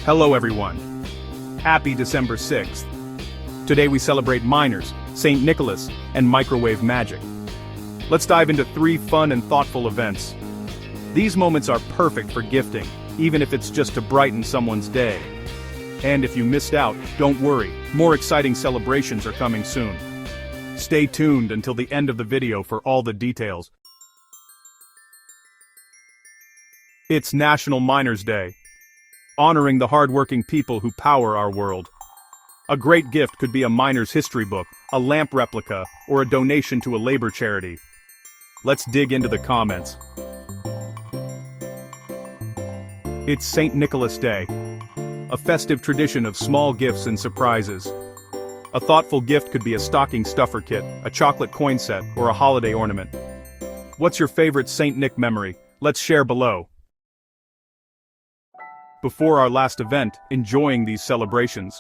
Hello everyone. Happy December 6th. Today we celebrate miners, St. Nicholas, and microwave magic. Let's dive into 3 fun and thoughtful events. These moments are perfect for gifting, even if it's just to brighten someone's day. And if you missed out, don't worry, more exciting celebrations are coming soon. Stay tuned until the end of the video for all the details. It's National Miners Day, honoring the hardworking people who power our world. A great gift could be a miner's history book, a lamp replica, or a donation to a labor charity. Let's dig into the comments. It's St. Nicholas Day, a festive tradition of small gifts and surprises. A thoughtful gift could be a stocking stuffer kit, a chocolate coin set, or a holiday ornament. What's your favorite St. Nick memory? Let's share below. Before our last event, enjoying these celebrations.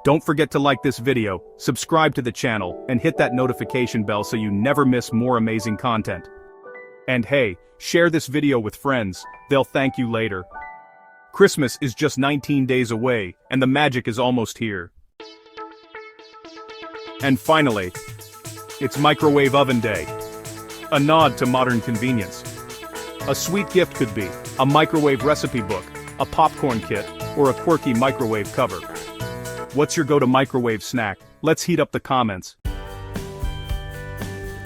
Don't forget to like this video, subscribe to the channel, and hit that notification bell so you never miss more amazing content. And hey, share this video with friends, they'll thank you later. Christmas is just 19 days away, and the magic is almost here. And finally, it's Microwave Oven Day. A nod to modern convenience. A sweet gift could be a microwave recipe book, a popcorn kit, or a quirky microwave cover. What's your go-to microwave snack? Let's heat up the comments.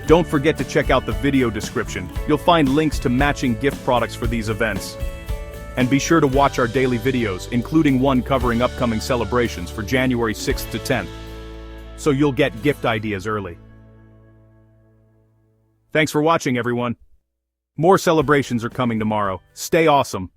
Don't forget to check out the video description. You'll find links to matching gift products for these events. And be sure to watch our daily videos, including one covering upcoming celebrations for January 6th to 10th. So you'll get gift ideas early. Thanks for watching, everyone. More celebrations are coming tomorrow. Stay awesome.